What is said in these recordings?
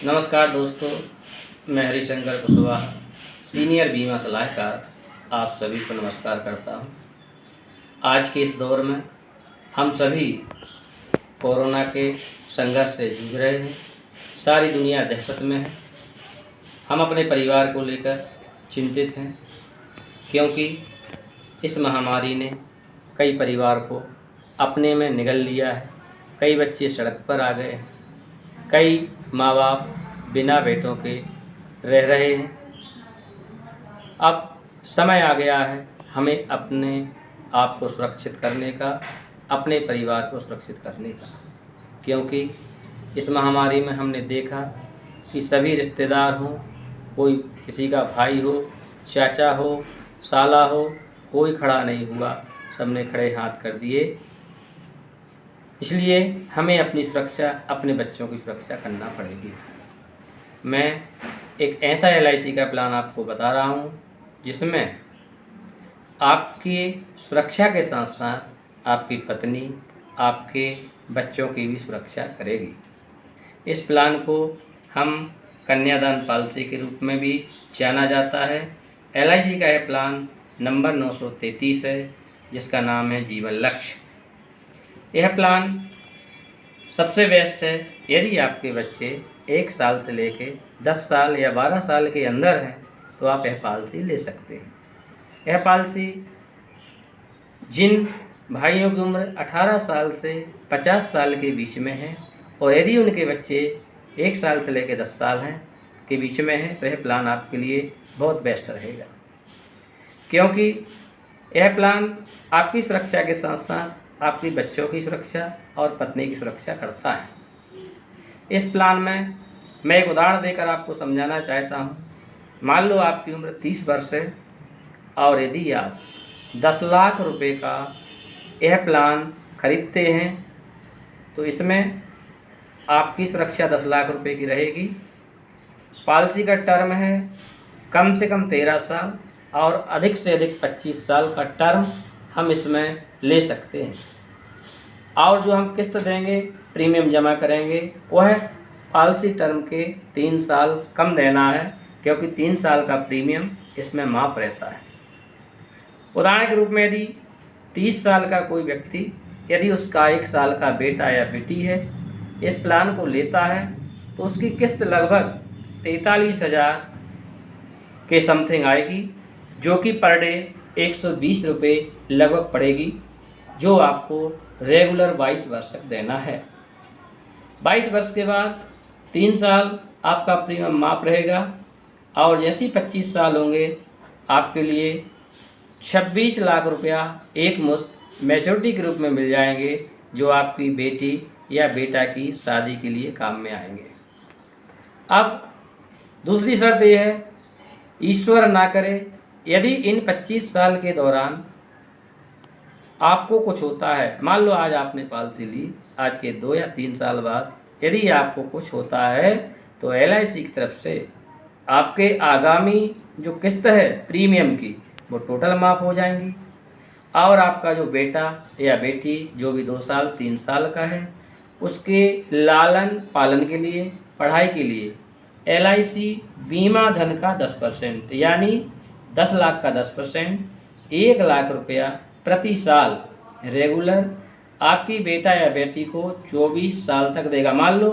नमस्कार दोस्तों, मैं हरिशंकर कुशवाहा, सीनियर बीमा सलाहकार, आप सभी को नमस्कार करता हूं। आज के इस दौर में हम सभी कोरोना के संघर्ष से जूझ रहे हैं। सारी दुनिया दहशत में है। हम अपने परिवार को लेकर चिंतित हैं, क्योंकि इस महामारी ने कई परिवार को अपने में निगल लिया है। कई बच्चे सड़क पर आ गए हैं। कई माँ बाप बिना बेटों के रह रहे हैं। अब समय आ गया है हमें अपने आप को सुरक्षित करने का, अपने परिवार को सुरक्षित करने का, क्योंकि इस महामारी में हमने देखा कि सभी रिश्तेदार हों, कोई किसी का भाई हो, चाचा हो, साला हो, कोई खड़ा नहीं हुआ, सबने खड़े हाथ कर दिए। इसलिए हमें अपनी सुरक्षा, अपने बच्चों की सुरक्षा करना पड़ेगी। मैं एक ऐसा LIC का प्लान आपको बता रहा हूँ जिसमें आपकी सुरक्षा के साथ साथ आपकी पत्नी, आपके बच्चों की भी सुरक्षा करेगी। इस प्लान को हम कन्यादान पॉलिसी के रूप में भी जाना जाता है। LIC का यह प्लान नंबर 933 है, जिसका नाम है जीवन लक्ष्य। यह प्लान सबसे बेस्ट है यदि आपके बच्चे 1 साल से लेके 10 साल या 12 साल के अंदर हैं, तो आप यह पॉलिसी ले सकते हैं। यह पॉलिसी जिन भाइयों की उम्र 18 साल से 50 साल के बीच में है और यदि उनके बच्चे 1 साल से लेकर 10 साल हैं के बीच में हैं, तो यह प्लान आपके लिए बहुत बेस्ट रहेगा, क्योंकि यह प्लान आपकी सुरक्षा के साथ साथ आपकी बच्चों की सुरक्षा और पत्नी की सुरक्षा करता है। इस प्लान में मैं एक उदाहरण देकर आपको समझाना चाहता हूँ। मान लो आपकी उम्र 30 वर्ष है और यदि आप 10 लाख रुपए का यह प्लान खरीदते हैं, तो इसमें आपकी सुरक्षा 10 लाख रुपए की रहेगी। पॉलिसी का टर्म है कम से कम 13 साल और अधिक से अधिक 25 साल का टर्म हम इसमें ले सकते हैं। और जो हम किस्त देंगे, प्रीमियम जमा करेंगे, वह पॉलिसी टर्म के 3 साल कम देना है, क्योंकि 3 साल का प्रीमियम इसमें माफ़ रहता है। उदाहरण के रूप में यदि 30 साल का कोई व्यक्ति, यदि उसका 1 साल का बेटा या बेटी है, इस प्लान को लेता है, तो उसकी किस्त लगभग 43,000 के समथिंग आएगी, जो कि पर डे 120 रुपये लगभग पड़ेगी, जो आपको रेगुलर 22 वर्ष तक देना है। 22 वर्ष के बाद 3 साल आपका प्रीमियम माफ रहेगा और जैसे ही 25 साल होंगे, आपके लिए 26 लाख रुपया एक मुश्त मैच्योरिटी के रूप में मिल जाएंगे, जो आपकी बेटी या बेटा की शादी के लिए काम में आएंगे। अब दूसरी शर्त यह है, ईश्वर ना करे यदि इन 25 साल के दौरान आपको कुछ होता है, मान लो आज आपने पॉलिसी ली, आज के 2 या 3 साल बाद यदि आपको कुछ होता है, तो LIC की तरफ से आपके आगामी जो किस्त है प्रीमियम की, वो टोटल माफ़ हो जाएंगी। और आपका जो बेटा या बेटी जो भी 2 साल 3 साल का है, उसके लालन पालन के लिए, पढ़ाई के लिए LIC बीमा धन का 10%, यानी 10 लाख का 10%, 1 लाख रुपया प्रति साल रेगुलर आपकी बेटा या बेटी को 24 साल तक देगा। मान लो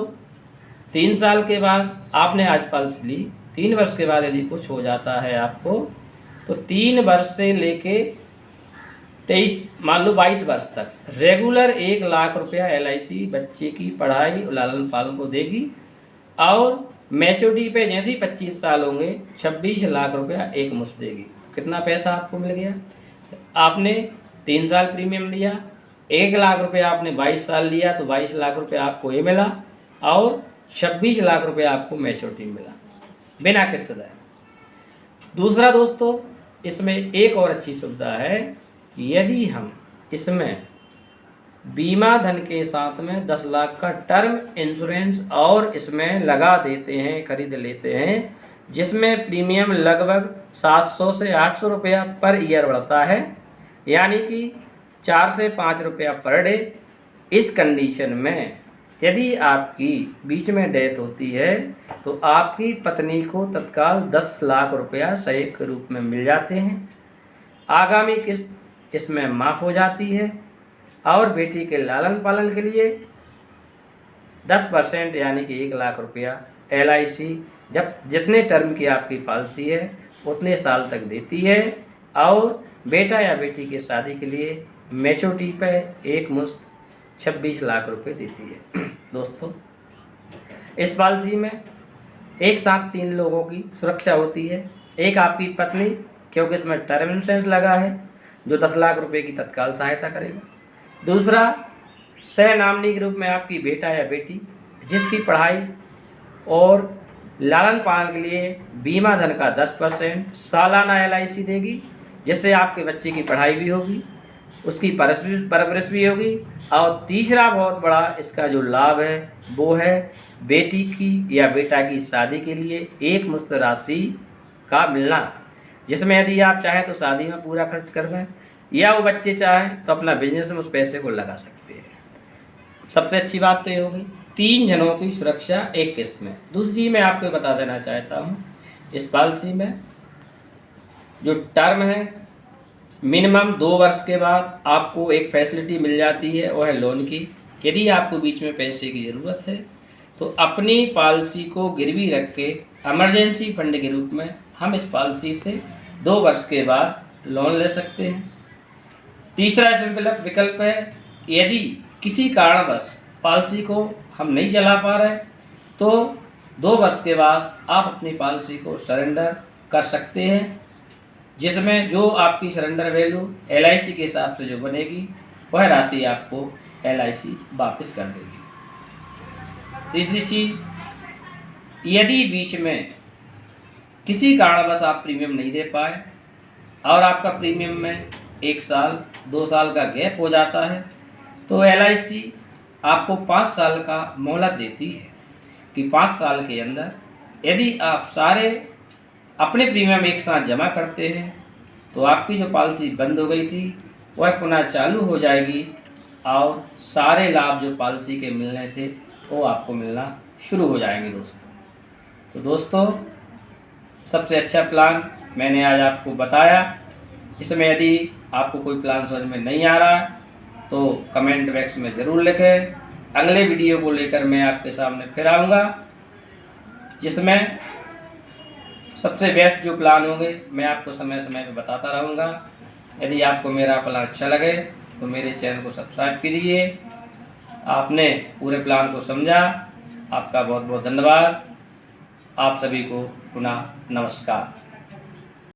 3 साल के बाद आपने आज पॉलिसी ली, 3 वर्ष के बाद यदि कुछ हो जाता है आपको, तो 3 वर्ष से लेके 23 मान लो 22 वर्ष तक रेगुलर 1 लाख रुपया LIC बच्चे की पढ़ाई और लालन पालन को देगी। और मैच्योरिटी पे जैसे ही 25 साल होंगे, 26 लाख रुपया एक मुश्त देगी। तो कितना पैसा आपको मिल गया? आपने 3 साल प्रीमियम दिया, 1 लाख रुपया आपने 22 साल लिया, तो 22 लाख रुपया आपको ये मिला और 26 लाख रुपया आपको मैच्योरिटी मिला बिना किस्त दाए। दूसरा दोस्तों, इसमें एक और अच्छी सुविधा है, यदि हम इसमें बीमा धन के साथ में 10 लाख का टर्म इंश्योरेंस और इसमें लगा देते हैं, खरीद लेते हैं, जिसमें प्रीमियम लगभग 700 से 800 रुपया पर ईयर बढ़ता है, यानी कि 4 से 5 रुपया पर डे। इस कंडीशन में यदि आपकी बीच में डेथ होती है तो आपकी पत्नी को तत्काल 10 लाख रुपया सहायता के रूप में मिल जाते हैं। आगामी किस्त इसमें माफ़ हो जाती है और बेटी के लालन पालन के लिए 10% यानी कि 1 लाख रुपया LIC जब जितने टर्म की आपकी पॉलिसी है उतने साल तक देती है और बेटा या बेटी की शादी के लिए मैच्योरिटी पे एक मुश्त 26 लाख रुपए देती है। दोस्तों, इस पॉलिसी में एक साथ 3 लोगों की सुरक्षा होती है। एक आपकी पत्नी, क्योंकि इसमें टर्म इंश्योरेंस लगा है, जो 10 लाख रुपए की तत्काल सहायता करेगा। दूसरा, सह नामनी के रूप में आपकी बेटा या बेटी, जिसकी पढ़ाई और लालन पालन के लिए बीमा धन का 10% सालाना LIC देगी, जिससे आपके बच्चे की पढ़ाई भी होगी, उसकी परवरिश भी होगी। और तीसरा बहुत बड़ा इसका जो लाभ है वो है बेटी की या बेटा की शादी के लिए एक मुश्त राशि का मिलना, जिसमें यदि आप चाहें तो शादी में पूरा खर्च कर दें या वो बच्चे चाहें तो अपना बिजनेस में उस पैसे को लगा सकते हैं। सबसे अच्छी बात तो ये होगी 3 जनों की सुरक्षा एक किस्त में। दूसरी मैं आपको बता देना चाहता हूँ, इस पॉलिसी में जो टर्म है मिनिमम 2 वर्ष के बाद आपको एक फैसिलिटी मिल जाती है, वो है लोन की। यदि आपको बीच में पैसे की ज़रूरत है तो अपनी पॉलिसी को गिरवी रख के इमरजेंसी फंड के रूप में हम इस पॉलिसी से 2 वर्ष के बाद लोन ले सकते हैं। तीसरा इसमें विकल्प है, यदि किसी कारणवश पॉलिसी को हम नहीं चला पा रहे तो 2 वर्ष के बाद आप अपनी पॉलिसी को सरेंडर कर सकते हैं, जिसमें जो आपकी सरेंडर वैल्यू LIC के हिसाब से जो बनेगी वह राशि आपको LIC वापस कर देगी। तीसरी चीज़, यदि बीच में किसी कारणवश आप प्रीमियम नहीं दे पाए और आपका प्रीमियम में 1 साल 2 साल का गैप हो जाता है तो LIC आपको 5 साल का मोहलत देती है कि 5 साल के अंदर यदि आप सारे अपने प्रीमियम एक साथ जमा करते हैं तो आपकी जो पॉलिसी बंद हो गई थी वह पुनः चालू हो जाएगी और सारे लाभ जो पॉलिसी के मिलने थे वो आपको मिलना शुरू हो जाएंगे। तो दोस्तों, सबसे अच्छा प्लान मैंने आज आपको बताया। इसमें यदि आपको कोई प्लान समझ में नहीं आ रहा तो कमेंट बॉक्स में ज़रूर लिखें। अगले वीडियो को लेकर मैं आपके सामने फिर आऊँगा, जिसमें सबसे बेस्ट जो प्लान होंगे मैं आपको समय समय पर बताता रहूँगा। यदि आपको मेरा प्लान अच्छा लगे तो मेरे चैनल को सब्सक्राइब कीजिए। आपने पूरे प्लान को समझा, आपका बहुत बहुत धन्यवाद। आप सभी को पुनः नमस्कार।